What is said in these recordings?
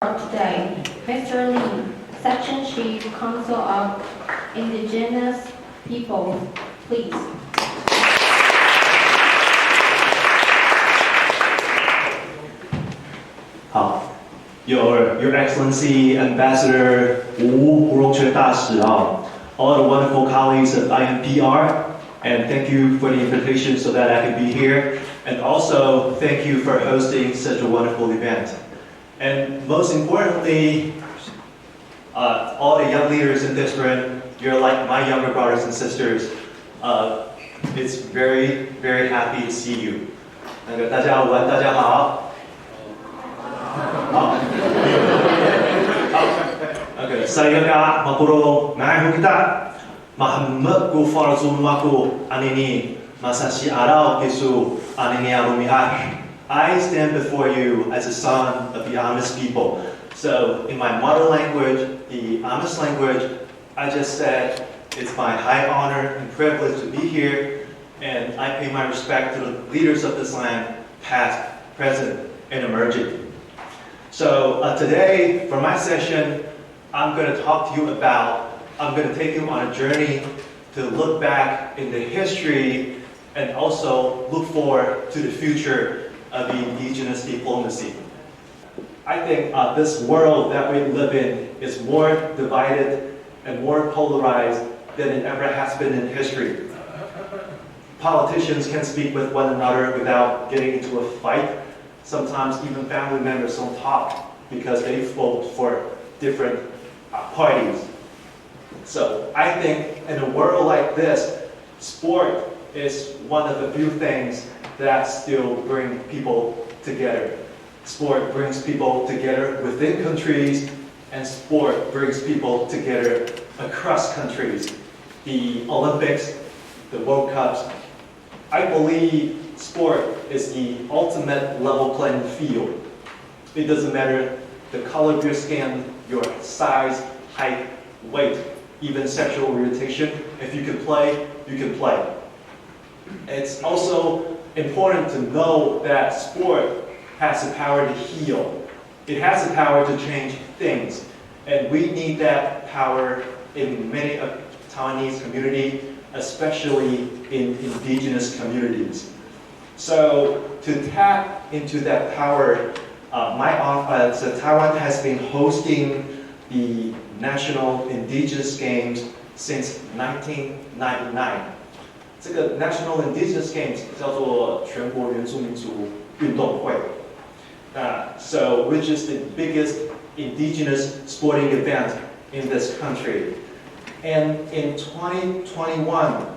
Today, Mr. Lee, Section Chief Council of Indigenous Peoples, please. Your Excellency, Ambassador Wu Rongque Dashi, all the wonderful colleagues of INPR, and thank you for the invitation so that I can be here. And also, thank you for hosting such a wonderful event. And most importantly, all the young leaders in this room, you're like my younger brothers and sisters. It's very, very happy to see you. 大家午安，大家好。Okay, saya makuro ngai kita mahammed ku farzu maku anini masashi arau kisu anini arumiah. I stand before you as a son of the Amish people. So in my mother language, the Amish language, I just said it's my high honor and privilege to be here, and I pay my respect to the leaders of this land, past, present, and emerging. So today, for my session, I'm going to take you on a journey to look back in the history and also look forward to the future of indigenous diplomacy. I think this world that we live in is more divided and more polarized than it ever has been in history. Politicians can speak with one another without getting into a fight. Sometimes even family members don't talk because they vote for different parties. So I think in a world like this, sport is one of the few things that still bring people together. Sport brings people together within countries, and sport brings people together across countries. The Olympics, the World Cups. I believe sport is the ultimate level playing field. It doesn't matter the color of your skin, your size, height, weight, even sexual orientation. If you can play, you can play. It's also important to know that sport has the power to heal. It has the power to change things. And we need that power in many of Taiwanese community, especially in indigenous communities. So to tap into that power, my office, Taiwan has been hosting the National Indigenous Games since 1999. 这个 National Indigenous Games 叫做全国原住民族运动会。So which is the biggest indigenous sporting event in this country. And in 2021,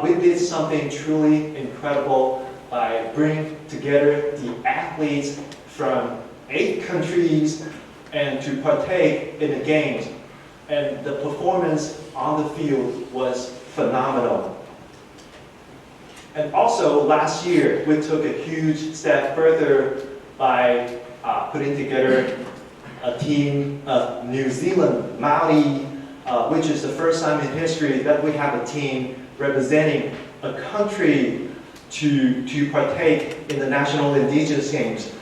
we did something truly incredible by bringing together the athletes from 8 countries and to partake in the games. And the performance on the field was phenomenal. And also last year, we took a huge step further by putting together a team of New Zealand, Maori, which is the first time in history that we have a team representing a country to partake in the National Indigenous Games.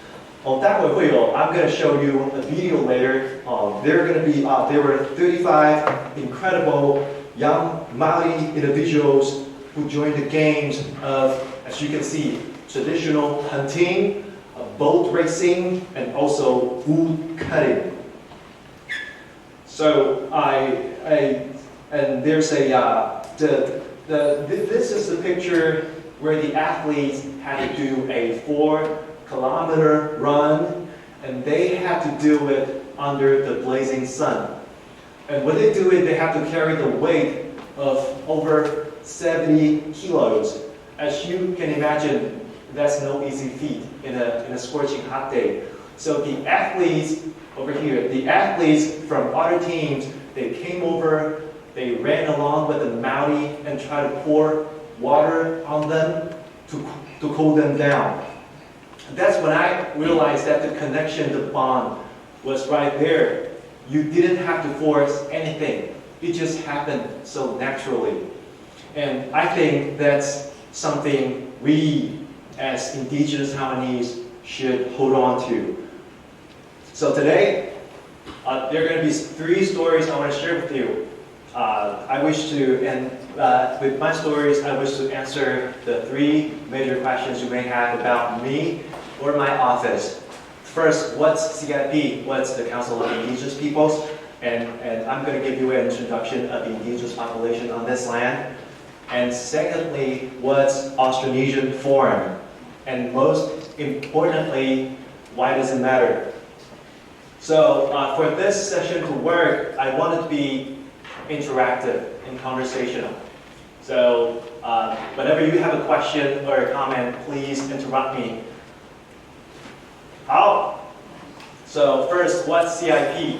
I'm going to show you a video later. There were 35 incredible young Maori individuals who joined the games of, as you can see, traditional hunting, boat racing, and also wood cutting. So this is the picture where the athletes had to do a 4-kilometer run, and they had to do it under the blazing sun. And when they do it, they have to carry the weight of over 70 kilos. As you can imagine, that's no easy feat in a scorching hot day. So the athletes over here, the athletes from other teams, they came over, they ran along with the Maori and tried to pour water on them to cool them down. That's when I realized that the connection, the bond, was right there. You didn't have to force anything. It just happened so naturally. And I think that's something we, as indigenous Taiwanese, should hold on to. So today, There are going to be 3 stories I want to share with you. With my stories, I wish to answer the 3 major questions you may have about me or my office. First, what's CIP? What's the Council of Indigenous Peoples? And I'm going to give you an introduction of the indigenous population on this land. And secondly, what's Austronesian Forum? And most importantly, why does it matter? So for this session to work, I want it to be interactive and conversational. So whenever you have a question or a comment, please interrupt me. So first, what's CIP?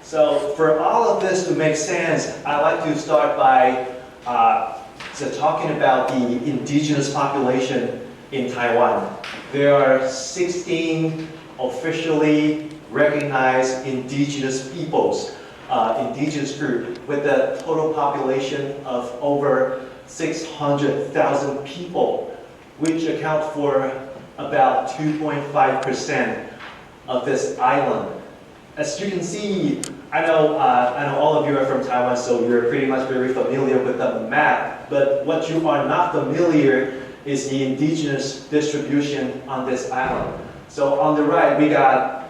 So for all of this to make sense, I'd like to start by talking about the indigenous population in Taiwan. There are 16 officially recognized indigenous peoples, indigenous group, with a total population of over 600,000 people, which account for about 2.5% of this island. As you can see, I know all of you are from Taiwan, so you're pretty much very familiar with the map, but what you are not familiar is the indigenous distribution on this island. So on the right, we got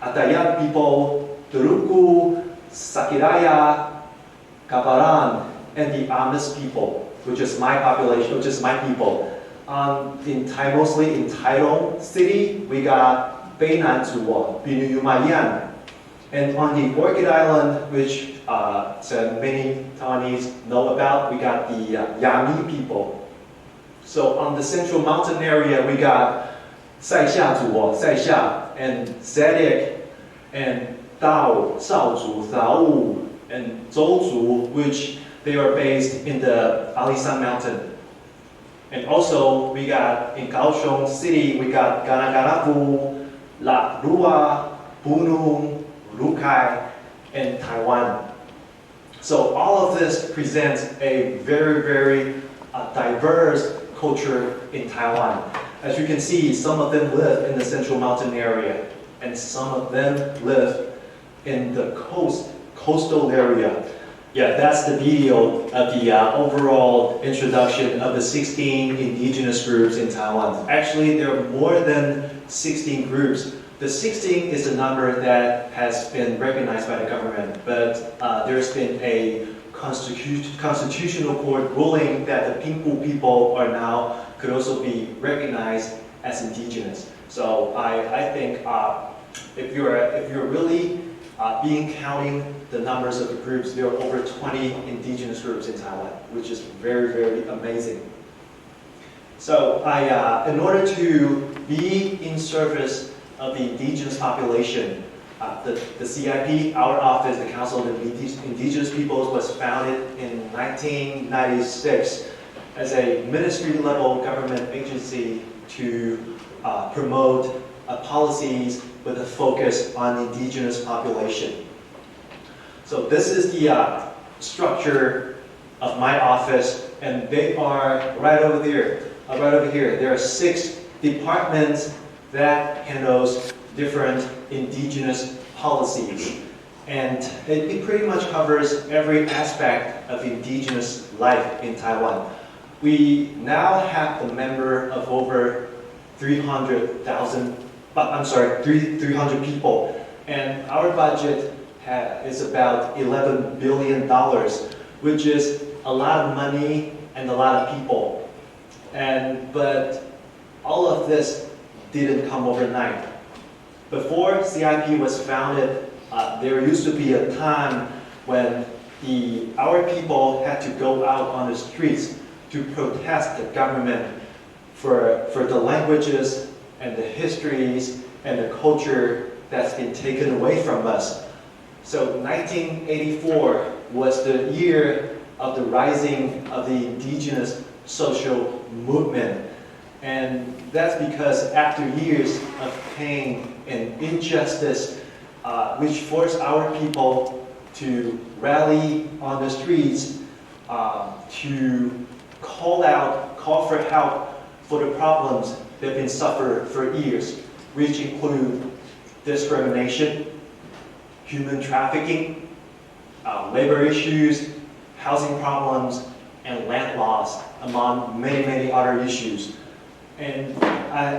Atayan people, Turuku, Sakiraya, Kaparan, and the Amis people, which is my population, which is my people. Mostly in Taitung City, we got Beinan Zuo, Binuyumayan. And on the Orchid Island, which many Taiwanese know about, we got the Yami people. So on the Central Mountain area, we got Saixia Zuo, Saixia, and Zedek, and Dao, Shaozu, Zhao, and Zhouzu, which they are based in the Alishan Mountain. And also, we got in Kaohsiung City, we got Ganagarafu, La Rua, Bunung, Rukai, and Taiwan. So all of this presents a very, very diverse culture in Taiwan. As you can see, some of them live in the Central Mountain area, and some of them live in the coastal area. Yeah, that's the video of the overall introduction of the 16 indigenous groups in Taiwan. Actually, there are more than 16 groups. The 16 is a number that has been recognized by the government, but there's been a constitutional court ruling that the Pingpu people could also be recognized as indigenous. So I think if you're really counting the numbers of the groups, there are over 20 indigenous groups in Taiwan, which is very, very amazing. So in order to be in service of the indigenous population, the CIP, our office, the Council of Indigenous Peoples, was founded in 1996 as a ministry-level government agency to promote policies with a focus on indigenous population. So this is the structure of my office, and they are right over there. There are 6 departments that handles different indigenous policies, and it pretty much covers every aspect of indigenous life in Taiwan. We now have a member of over 300 people, and our budget is about $11 billion, which is a lot of money and a lot of people. But all of this didn't come overnight. Before CIP was founded, there used to be a time when our people had to go out on the streets to protest the government for the languages and the histories and the culture that's been taken away from us. So 1984 was the year of the rising of the indigenous social movement. And that's because after years of pain and injustice, which forced our people to rally on the streets, to call for help for the problems they've been suffering for years, which include discrimination, human trafficking, labor issues, housing problems, and land loss, among many, many other issues. And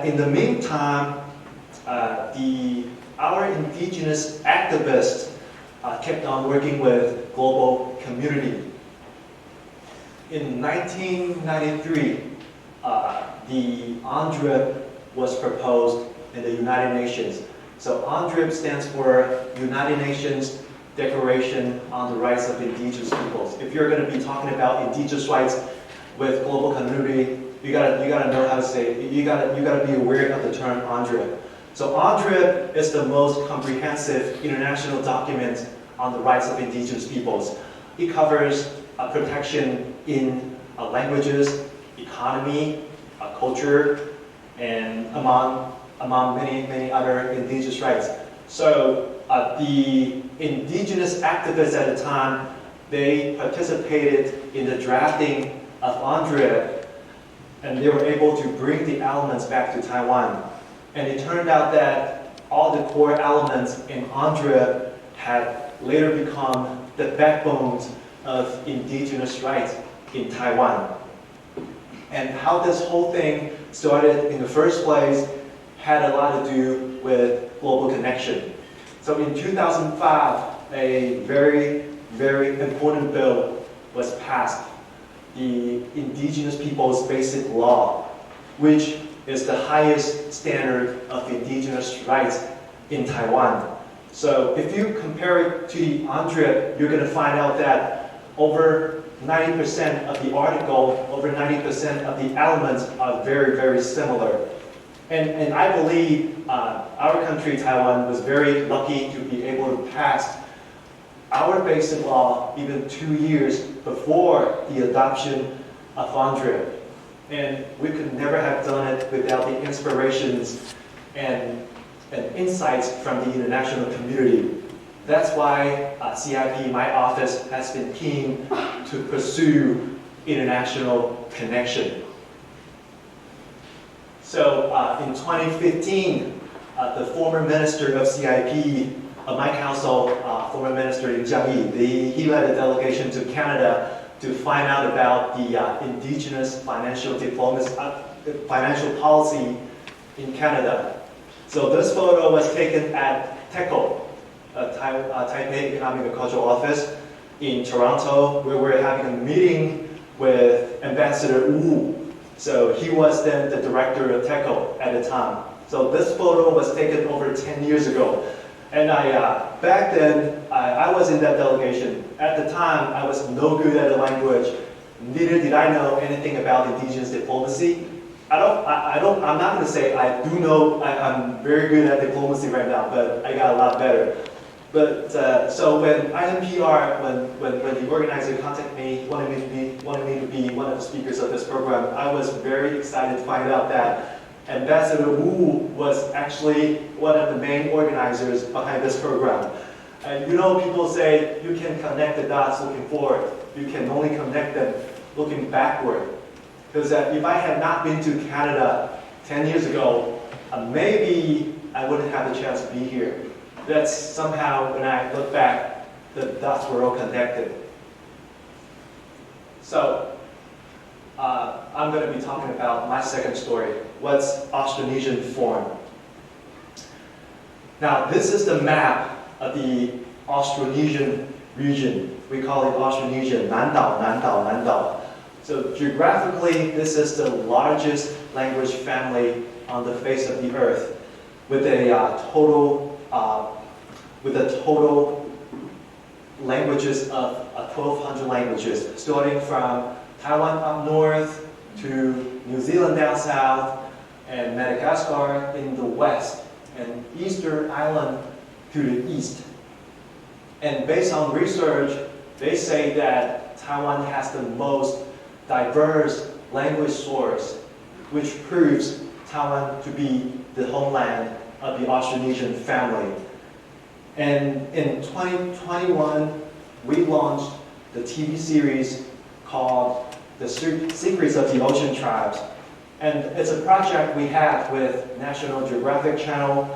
in the meantime, our indigenous activists kept on working with global community. In 1993, the UNDRIP was proposed in the United Nations. So UNDRIP stands for United Nations Declaration on the Rights of Indigenous Peoples. If you're going to be talking about indigenous rights with global community, you gotta know how to say it. You gotta be aware of the term UNDRIP. So UNDRIP is the most comprehensive international document on the rights of indigenous peoples. It covers protection in languages, economy, culture, and among many other indigenous rights. So the indigenous activists at the time, they participated in the drafting of UNDRIP, and they were able to bring the elements back to Taiwan. And it turned out that all the core elements in UNDRIP had later become the backbones of indigenous rights in Taiwan. And how this whole thing started in the first place had a lot to do with global connection. So in 2005, a very, very important bill was passed, the Indigenous Peoples Basic Law, which is the highest standard of indigenous rights in Taiwan. So if you compare it to the UNDRIP, you're going to find out that over 90% of the article, over 90% of the elements are very, very similar. And I believe our country, Taiwan, was very lucky to be able to pass our basic law even 2 years before the adoption of UNDRIP. And we could never have done it without the inspirations and insights from the international community. That's why CIP, my office, has been keen to pursue international connection. So in 2015, the former minister of CIP, my council, former minister Lin Jiangyi, he led a delegation to Canada to find out about the indigenous financial diplomacy, financial policy in Canada. So this photo was taken at TECO, Taipei Economic and Cultural Office in Toronto, where we're having a meeting with Ambassador Wu. So he was then the director of TECO at the time. So this photo was taken over 10 years ago. And back then, I was in that delegation. At the time, I was no good at the language. Neither did I know anything about indigenous diplomacy. I'm not going to say I do know, I'm very good at diplomacy right now, but I got a lot better. But so when INPR, when the organizer contacted me, wanted me to be one of the speakers of this program, I was very excited to find out that Ambassador Wu was actually one of the main organizers behind this program. And you know, people say you can connect the dots looking forward. You can only connect them looking backward. Because if I had not been to Canada 10 years ago, maybe I wouldn't have the chance to be here. That's somehow, when I look back, the dots were all connected. So, I'm going to be talking about my second story. What's Austronesian Forum? Now, this is the map of the Austronesian region. We call it Austronesian, Nandao, Nandao, Nandao. So geographically, this is the largest language family on the face of the earth, with a total languages of 1,200 languages, starting from Taiwan up north to New Zealand down south, and Madagascar in the west, and Easter Island to the east. And based on research, they say that Taiwan has the most diverse language source, which proves Taiwan to be the homeland of the Austronesian family. And in 2021, we launched the TV series called The Secrets of the Ocean Tribes. And it's a project we have with National Geographic Channel,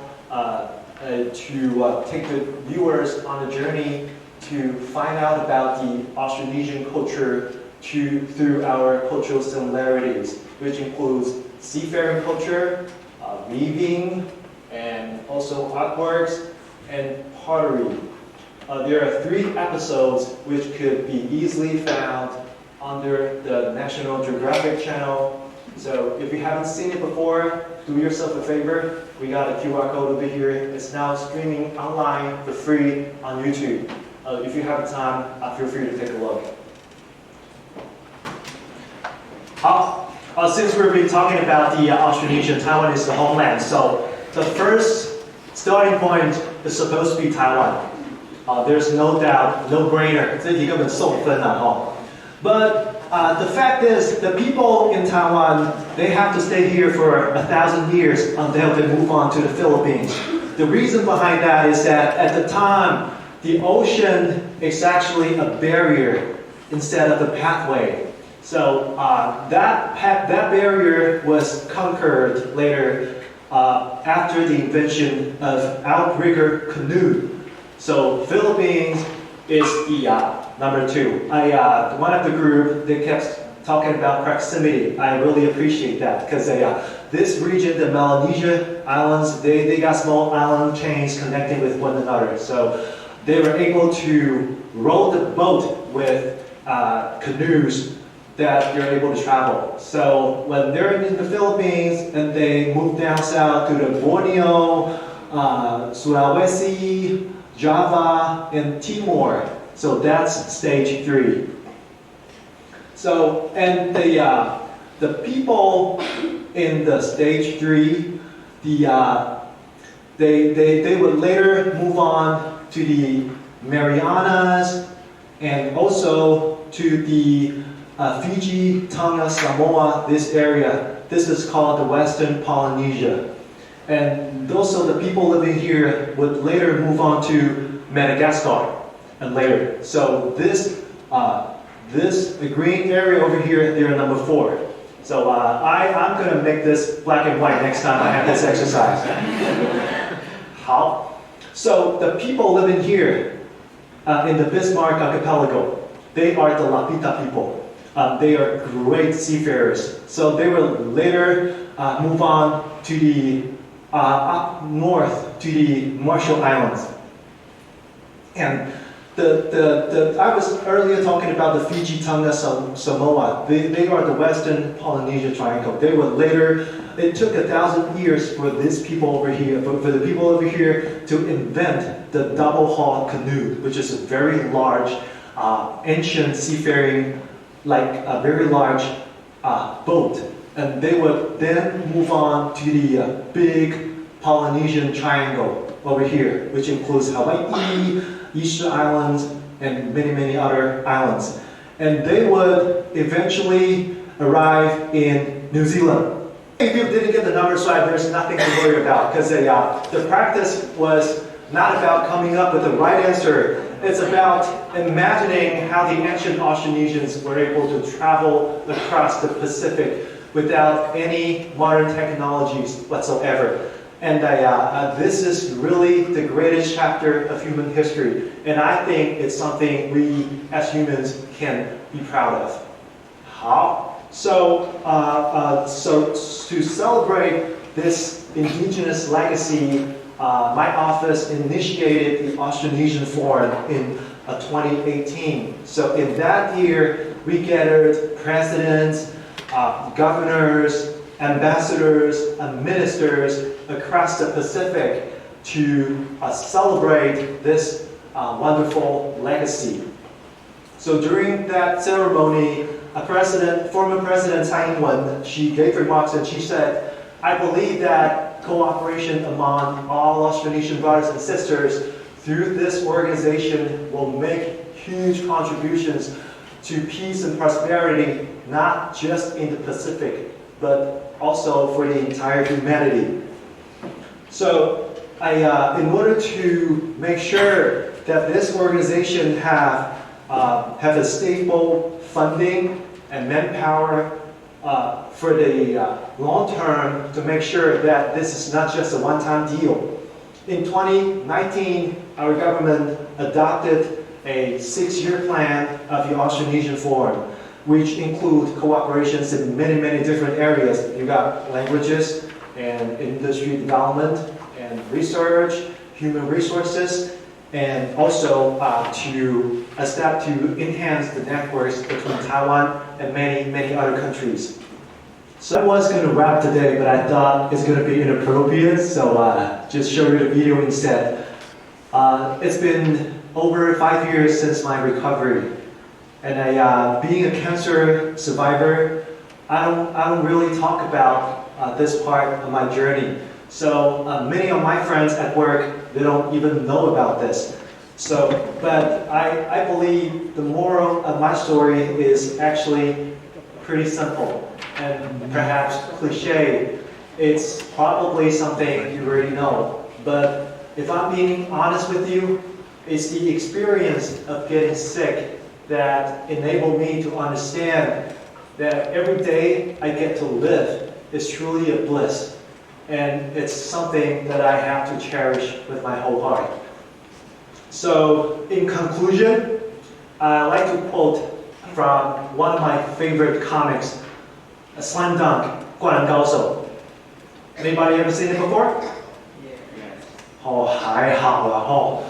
to take the viewers on a journey to find out about the Austronesian culture through our cultural similarities, which includes seafaring culture, weaving, and also artworks and pottery. There are 3 episodes which could be easily found under the National Geographic channel. So if you haven't seen it before, do yourself a favor. We got a QR code over here. It's now streaming online for free on YouTube. If you have time, feel free to take a look. Since we've been talking about the Austronesian, Taiwan is the homeland. So the first starting point is supposed to be Taiwan. There's no doubt, no-brainer. 这题根本送分了哈。But the fact is, the people in Taiwan, they have to stay here for 1,000 years until they move on to the Philippines. The reason behind that is that at the time, the ocean is actually a barrier instead of a pathway. So that barrier was conquered later after the invention of outrigger canoe. So Philippines is the number 2. One of the group, they kept talking about proximity. I really appreciate that because this region, the Melanesia Islands, they got small island chains connecting with one another. So they were able to row the boat with canoes that they're able to travel. So when they're in the Philippines and they move down south to the Borneo, Sulawesi, Java, and Timor. So that's stage 3. So, and the people in the stage 3, they would later move on to the Marianas and also to the Fiji, Tonga, Samoa, this area. This is called the Western Polynesia. And also the people living here would later move on to Madagascar and later. So this the green area over here, they're number 4. So I'm going to make this black and white next time I have this exercise. How? So the people living here in the Bismarck Archipelago, they are the Lapita people. They are great seafarers. So they will later move on to the up north to the Marshall Islands. And I was earlier talking about the Fiji, Tonga, Samoa. They are the Western Polynesia Triangle. They were later, it took 1,000 years for these people over here, for the people over here to invent the double hull canoe, which is a very large, ancient seafaring, like a very large boat. And they would then move on to the big Polynesian triangle over here, which includes Hawaii, Easter Islands, and many, many other islands. And they would eventually arrive in New Zealand. If you didn't get the numbers right, there's nothing to worry about, because the practice was not about coming up with the right answer. It's about imagining how the ancient Austronesians were able to travel across the Pacific without any modern technologies whatsoever. And this is really the greatest chapter of human history. And I think it's something we as humans can be proud of. How? So to celebrate this indigenous legacy, my office initiated the Austronesian Forum in 2018. So in that year, we gathered presidents, governors, ambassadors, and ministers across the Pacific to celebrate this wonderful legacy. So during that ceremony, former President Tsai Ing-wen, she gave remarks and she said, "I believe that cooperation among all Austronesian brothers and sisters through this organization will make huge contributions to peace and prosperity, not just in the Pacific, but also for the entire humanity." So in order to make sure that this organization have a stable funding and manpower for the long term, to make sure that this is not just a one-time deal. In 2019, our government adopted a 6-year plan of the Austronesian Forum, which include cooperations in many different areas. You got languages and industry development and research, human resources, and also to enhance the networks between Taiwan and many other countries. So I was going to rap today, but I thought it's going to be inappropriate, so just show you the video instead. It's been over 5 years since my recovery, and being a cancer survivor, I don't really talk about this part of my journey. So many of my friends at work, they don't even know about this. But I believe the moral of my story is actually pretty simple and perhaps cliche. It's probably something you already know. But if I'm being honest with you, it's the experience of getting sick that enabled me to understand that every day I get to live is truly a bliss. And it's something that I have to cherish with my whole heart. So, in conclusion, I like to quote from one of my favorite comics, A Slam Dunk, 灌篮高手. Anybody ever seen it before? Oh, 还好啦吼，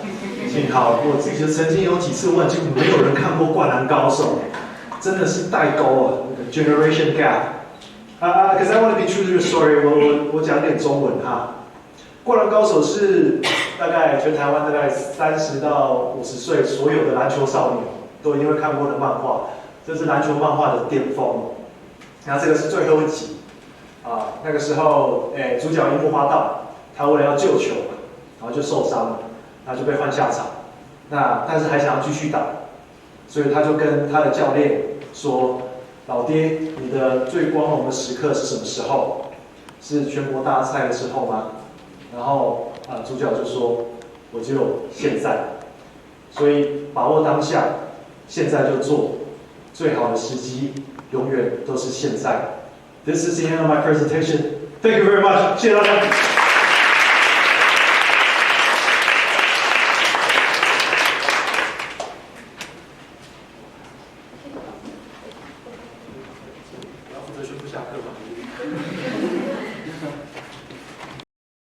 幸好我自己曾经有几次问，就没有人看过《灌篮高手》，真的是代沟啊，那个 generation gap。Because I want to be true to the story， 我讲点中文哈。《灌篮高手》是大概全台湾大概30到50岁所有的篮球少女都一定会看过的漫画，这是篮球漫画的巅峰。然后这个是最后一集那个时候主角樱木花道，他为了要救球，然后就受伤了，然后就被换下场。但是还想要继续打，所以他就跟他的教练说。老爹，你的最光荣的时刻是什么时候？是全国大赛的时候吗？然后主角就说，我只有现在，所以把握当下，现在就做，最好的时机永远都是现在。This is the end of my presentation. Thank you very much. 谢谢大家。